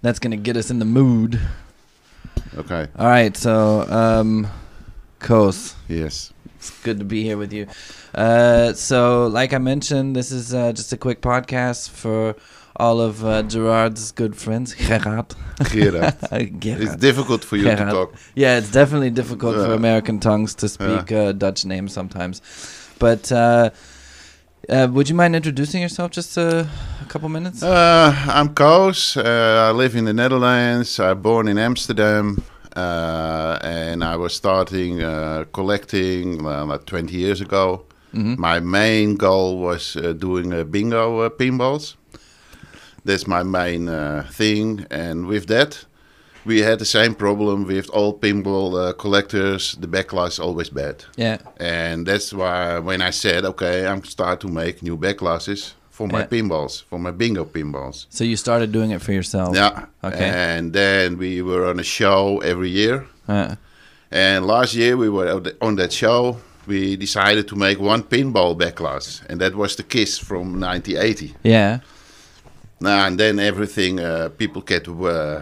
That's going to get us in the mood. Okay. All right, so Coos. Yes. It's good to be here with you. So, like I mentioned, this is just a quick podcast for all of Gerard's good friends. Gerard. It's difficult for you to talk. Yeah, it's definitely difficult for American tongues to speak Dutch names sometimes. But would you mind introducing yourself just a couple minutes? I'm Coos. I live in the Netherlands. I'm born in Amsterdam. And I was starting collecting like 20 years ago. Mm-hmm. My main goal was doing bingo pinballs. That's my main thing. And with that, we had the same problem with old pinball collectors. The backglass is always bad. Yeah. And that's why when I said, okay, I'm start to make new backglasses for my pinballs, for my bingo pinballs. So you started doing it for yourself? Yeah. Okay. And then we were on a show every year. And last year we were on that show. We decided to make one pinball backglass. And that was the Kiss from 1980. Yeah. And then everything, people get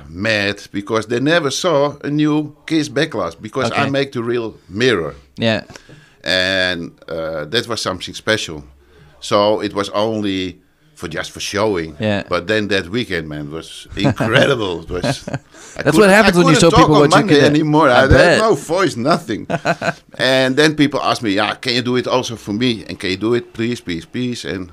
mad because they never saw a new Kiss backglass because I make the real mirror. Yeah. And that was something special. So it was only for showing. Yeah. But then that weekend, man, was incredible. It was. That's what happens when you show people what you can do. Anymore. I had no voice, nothing. And then people asked me, "Yeah, can you do it also for me? And can you do it, please, please, please?" And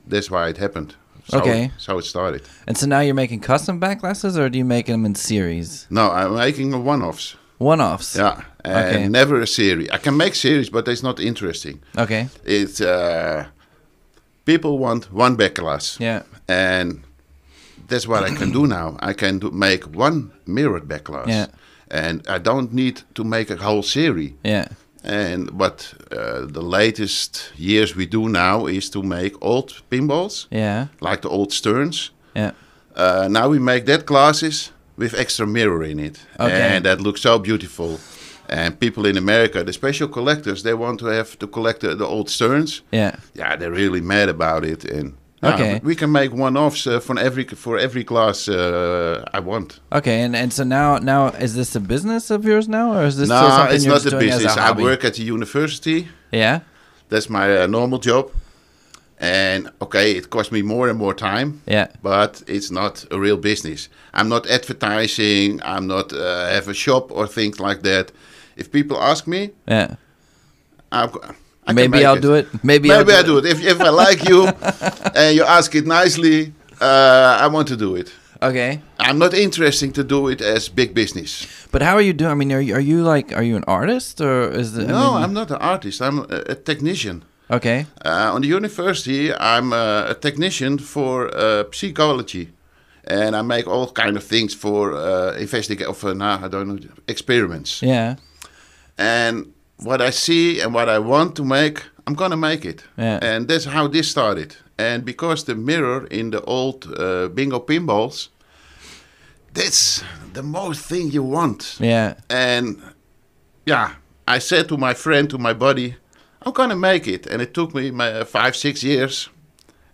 that's why it happened. So so it started. And so now you're making custom backglasses, or do you make them in series? No, I'm making one-offs. One-offs? Yeah, and never a series. I can make series, but it's not interesting. Okay. It's people want one backglass. Yeah. And that's what I can do now. I can make one mirrored backglass. Yeah. And I don't need to make a whole series. Yeah. And what the latest years we do now is to make old pinballs. Yeah. Like the old Sterns. Yeah. Now we make that glasses with extra mirror in it. Okay. And that looks so beautiful. And people in America, the special collectors, they want to have to collect the old Sterns. Yeah. Yeah, they're really mad about it. And we can make one-offs for every glass I want. Okay, and so now is this a business of yours now, or is this no? Still something It's you're not just a doing business. as a I hobby? work at the university. Yeah. That's my normal job. And it costs me more and more time. Yeah. But it's not a real business. I'm not advertising. I'm not have a shop or things like that. If people ask me, maybe I'll do it. Maybe I do it. If I like you and you ask it nicely, I want to do it. Okay. I'm not interested to do it as big business. But how are you doing? I mean, are you an artist, or is it? No, I'm not an artist. I'm a technician. Okay. On the university, I'm a technician for psychology. And I make all kind of things for experiments. Yeah. And what I see and what I want to make, I'm going to make it. Yeah. And that's how this started. And because the mirror in the old bingo pinballs, that's the most thing you want. Yeah. And I said to my friend, to my buddy, I'm going to make it. And it took me 5-6 years.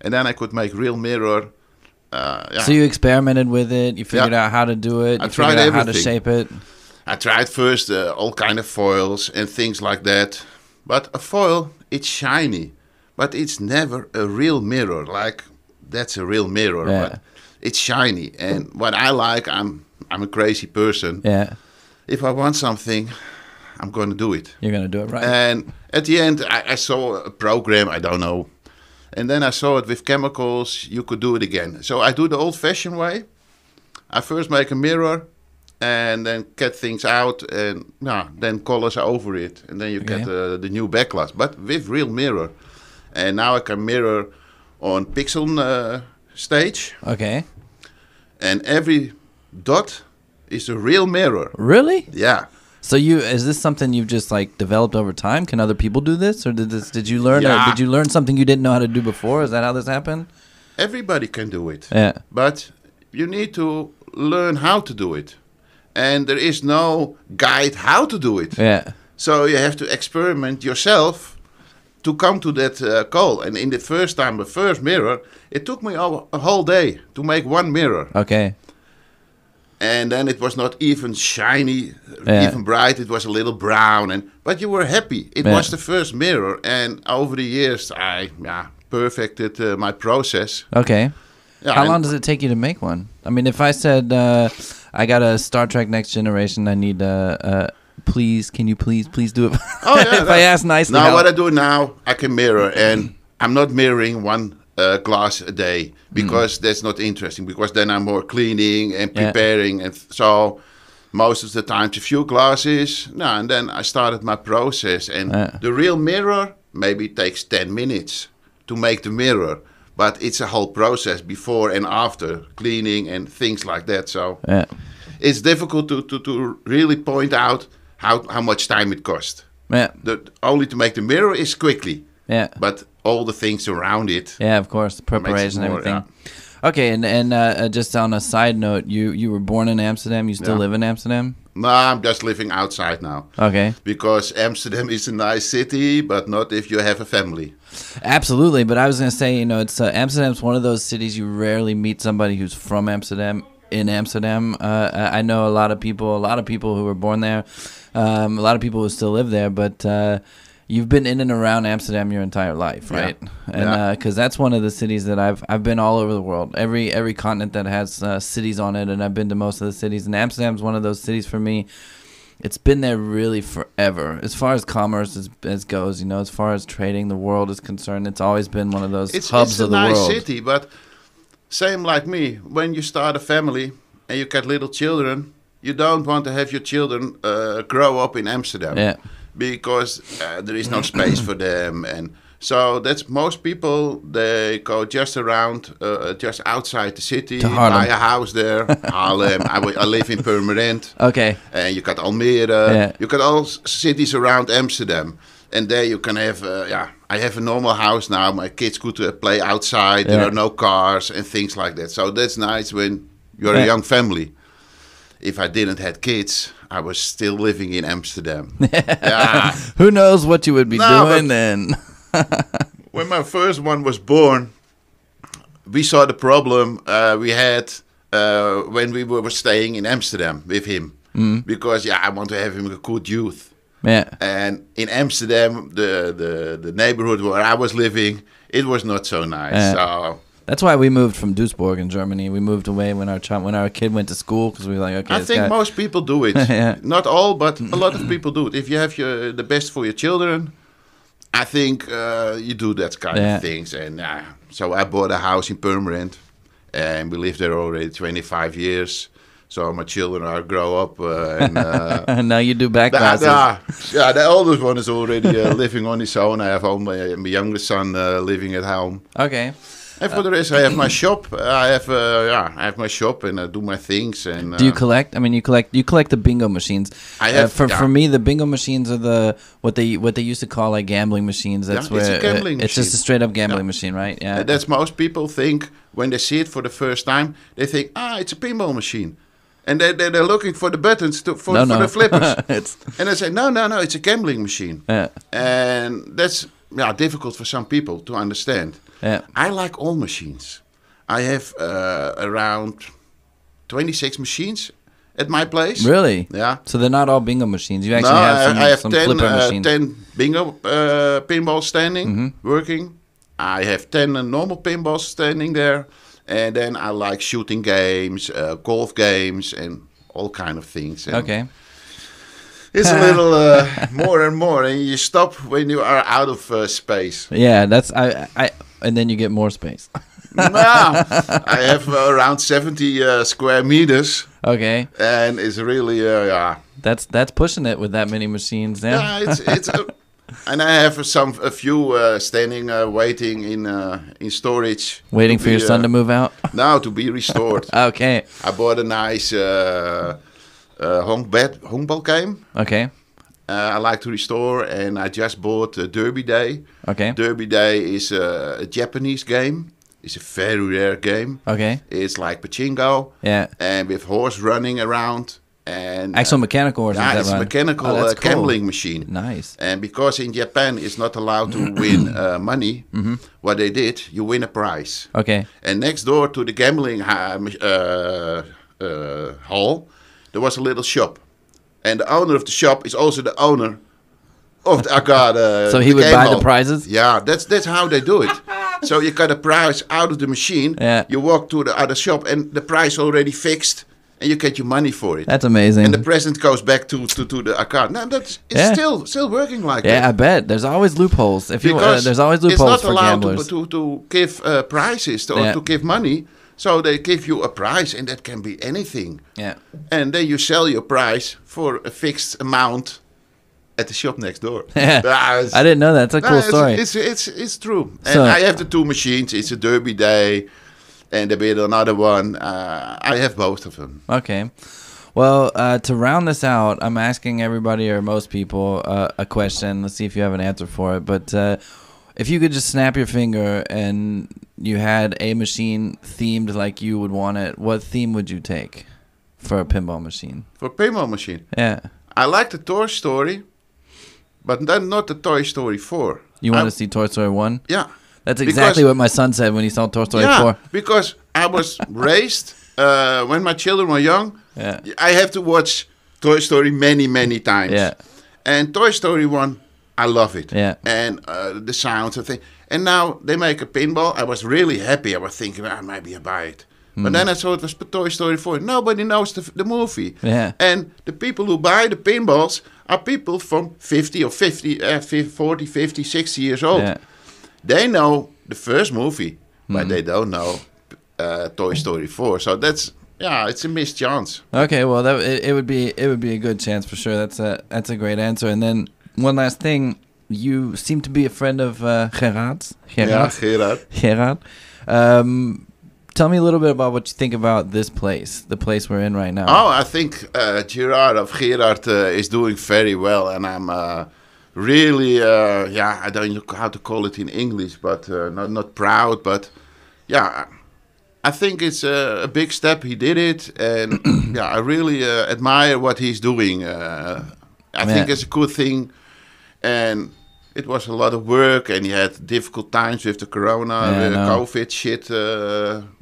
And then I could make real mirror. So you experimented with it. You figured out how to do it. You tried figured out everything. how to shape it. I tried first all kind of foils and things like that. But a foil, it's shiny. But it's never a real mirror. Like, that's a real mirror. Yeah. But it's shiny. And what I like, I'm a crazy person. Yeah. If I want something, I'm going to do it. You're going to do it right. And at the end, I saw a program, I don't know. And then I saw it with chemicals, you could do it again. So I do the old-fashioned way. I first make a mirror and then cut things out and then colors over it. And then you get the new backglass, but with real mirror. And now I can mirror on pixel stage. Okay. And every dot is a real mirror. Really? Yeah. So is this something you've just like developed over time? Can other people do this, or did you learn? Yeah. Did you learn something you didn't know how to do before? Is that how this happened? Everybody can do it. Yeah. But you need to learn how to do it, and there is no guide how to do it. Yeah. So you have to experiment yourself to come to that goal. And in the first mirror, it took me a whole day to make one mirror. Okay. And then it was not even shiny, even bright. It was a little brown, but you were happy. It was the first mirror, and over the years, I perfected my process. Okay. Yeah, how long does it take you to make one? I mean, if I said I got a Star Trek Next Generation, I need please, can you please do it? Oh yeah. If I ask nicely. Now what I do now, I can mirror, and I'm not mirroring one glass a day because that's not interesting. Because then I'm more cleaning and preparing, and so most of the time a few glasses. And then I started my process, and the real mirror maybe takes 10 minutes to make the mirror, but it's a whole process before and after cleaning and things like that. So it's difficult to really point out how much time it cost. Only to make the mirror is quickly. But all the things around it. Yeah, of course, the preparation and everything. Okay, and just on a side note, you were born in Amsterdam. You still live in Amsterdam? No, I'm just living outside now. Okay. Because Amsterdam is a nice city, but not if you have a family. Absolutely, but I was going to say, it's Amsterdam's one of those cities you rarely meet somebody who's from Amsterdam in Amsterdam. I know a lot of people who were born there, a lot of people who still live there, but you've been in and around Amsterdam your entire life, right? And because that's one of the cities that I've been all over the world, every continent that has cities on it, and I've been to most of the cities. And Amsterdam's one of those cities for me. It's been there really forever, as far as commerce as goes. As far as trading, the world is concerned, it's always been one of those hubs of the world. It's a nice city, but same like me. When you start a family and you get little children, you don't want to have your children grow up in Amsterdam. Yeah. Because there is no space for them, and so that's most people. They go just around, just outside the city, to Haarlem. Buy a house there. Haarlem. I live in Purmerend. Okay. And you got Almere. You got all cities around Amsterdam, and there you can have. I have a normal house now. My kids could play outside. There are no cars and things like that. So that's nice when you're a young family. If I didn't have kids, I was still living in Amsterdam. Who knows what you would be doing then? When my first one was born, we saw the problem we had when we were staying in Amsterdam with him. Because, I want to have him a good youth. And in Amsterdam, the neighborhood where I was living, it was not so nice. So that's why we moved from Duisburg in Germany. We moved away when our kid went to school because we were like, okay. I think most people do it. Not all, but a lot of people do it. If you have the best for your children, I think you do that kind of things. And so I bought a house in Purmerend, and we lived there already 25 years. So my children are grow up. And now you do backglasses. The oldest one is already living on his own. I have my youngest son living at home. Okay. And for the rest, I have my shop. I have my shop, and I do my things. And do you collect? I mean, you collect the bingo machines. I have. For me, the bingo machines are what they used to call like gambling machines. That's where it's a gambling machine. It's just a straight up gambling machine, right? Yeah. And that's most people think when they see it for the first time. They think, it's a pinball machine, and they're looking for the buttons for the flippers. And they say, no, it's a gambling machine. Yeah. And that's difficult for some people to understand. Yeah. I like all machines. I have around 26 machines at my place. Really? Yeah. So they're not all bingo machines. You actually have some flipper machines. 10 bingo pinballs standing, working. I have 10 normal pinballs standing there. And then I like shooting games, golf games, and all kind of things. And okay. It's a little more and more, and you stop when you are out of space. Yeah, and then you get more space. I have around 70 square meters. Okay. And it's really That's pushing it with that many machines. Yeah, it's and I have a few standing waiting in storage. Waiting for your son to move out. Now to be restored. Okay. I bought a nice honkbal game. Okay. I like to restore, and I just bought Derby Day. Okay. Derby Day is a Japanese game. It's a very rare game. Okay. It's like pachinko. Yeah. And with horse running around. And actual mechanical horse. Yeah, it's a mechanical gambling machine. Nice. And because in Japan it's not allowed to win money, what they did, you win a prize. Okay. And next door to the gambling hall, there was a little shop. And the owner of the shop is also the owner of the arcade. So he would buy the prizes? Yeah, that's how they do it. So you got a prize out of the machine, you walk to the other shop, and the prize already fixed, and you get your money for it. That's amazing. And the present goes back to the arcade. Now it's still working like that. Yeah, I bet. There's always loopholes. There's always loopholes for gamblers. It's not allowed to give prizes or to give money. So they give you a prize, and that can be anything. Yeah. And then you sell your prize for a fixed amount at the shop next door. Yeah. I didn't know that. It's a cool story. It's true. And I have the two machines. It's a derby day, and a bit another one. I have both of them. Okay. Well, to round this out, I'm asking everybody or most people a question. Let's see if you have an answer for it. But if you could just snap your finger and you had a machine themed like you would want it, what theme would you take for a pinball machine? For a pinball machine? Yeah. I like the Toy Story, but then not the Toy Story 4. You want to see Toy Story 1? Yeah. That's exactly what my son said when he saw Toy Story 4. Because I was raised, when my children were young, I have to watch Toy Story many, many times. Yeah. And Toy Story 1, I love it. Yeah. And the sounds and things. And now they make a pinball. I was really happy. I was thinking, maybe I buy it. But then I saw it was Toy Story 4. Nobody knows the movie. Yeah. And the people who buy the pinballs are people from 40, 50, 60 years old. Yeah. They know the first movie, but they don't know Toy Story 4. So that's, it's a missed chance. Okay, well, it would be a good chance for sure. That's a great answer. And then one last thing. You seem to be a friend of Gerard. Yeah, Gerard. Gerard. Tell me a little bit about what you think about this place, the place we're in right now. Oh, I think Gerard is doing very well, and I'm really, I don't know how to call it in English, but not proud, but I think it's a big step. He did it, and I really admire what he's doing. I think it's a good thing, and it was a lot of work, and he had difficult times with the corona, COVID shit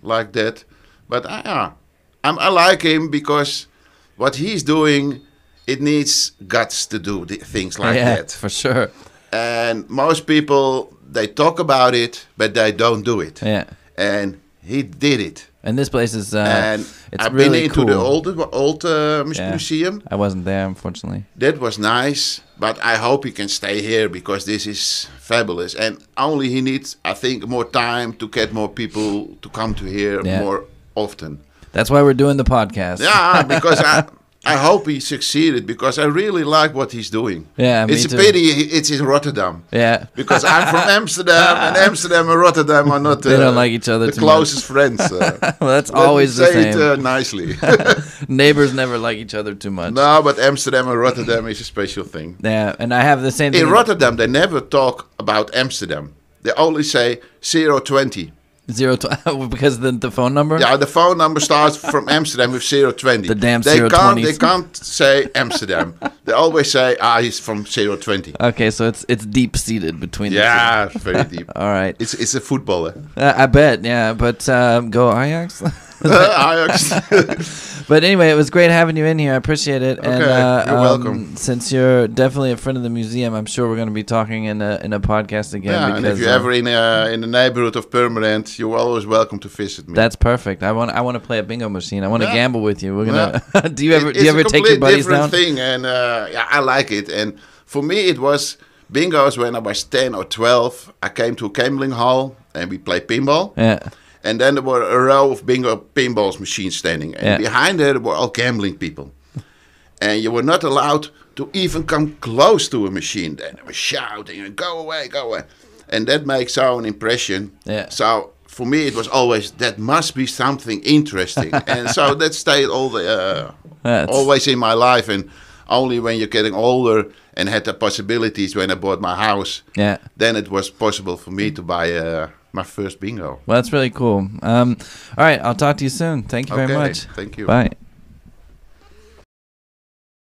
like that. But I like him because what he's doing, it needs guts to do things like that. For sure. And most people, they talk about it, but they don't do it. Yeah. And he did it. And this place is and it's I've really been into cool. the old museum. I wasn't there, unfortunately. That was nice, but I hope he can stay here because this is fabulous. And only he needs, I think, more time to get more people to come to here more often. That's why we're doing the podcast. Yeah, because I hope he succeeded because I really like what he's doing. Yeah, me it's too. a pity it's in Rotterdam. Yeah, because I'm from Amsterdam, and Amsterdam and Rotterdam are not they don't like each other the too closest much. friends. Well, that's always the say same. It nicely. Neighbors never like each other too much. No, but Amsterdam and Rotterdam is a special thing. Yeah, and I have the same thing. In Rotterdam, they never talk about Amsterdam. They only say 020. Because the phone number? Yeah, the phone number starts from Amsterdam with 020. The damn they 020s. They can't say Amsterdam. They always say, he's from 020. Okay, so it's deep seated between the two. Yeah, very deep. All right. It's a footballer. I bet, yeah. But go Ajax. Ajax. But anyway, it was great having you in here. I appreciate it. Okay, and, you're welcome. Since you're definitely a friend of the museum, I'm sure we're going to be talking in a podcast again. Yeah, because, and if you're ever in the neighborhood of Permanent, you're always welcome to visit me. That's perfect. I want to play a bingo machine. I want to gamble with you. We're gonna. Do you ever take your buddies down? It's a different thing, and I like it. And for me, it was bingos when I was 10 or 12. I came to a gambling hall and we played pinball. Yeah. And then there were a row of pinballs machines standing. And behind there were all gambling people. And you were not allowed to even come close to a machine. Then they were shouting, and go away, go away. And that makes an impression. Yeah. So for me, it was always, that must be something interesting. And so that stayed always in my life. And only when you're getting older and had the possibilities when I bought my house, then it was possible for me to buy my first bingo. Well, that's really cool. All right, I'll talk to you soon. Thank you very much. Thank you. Bye.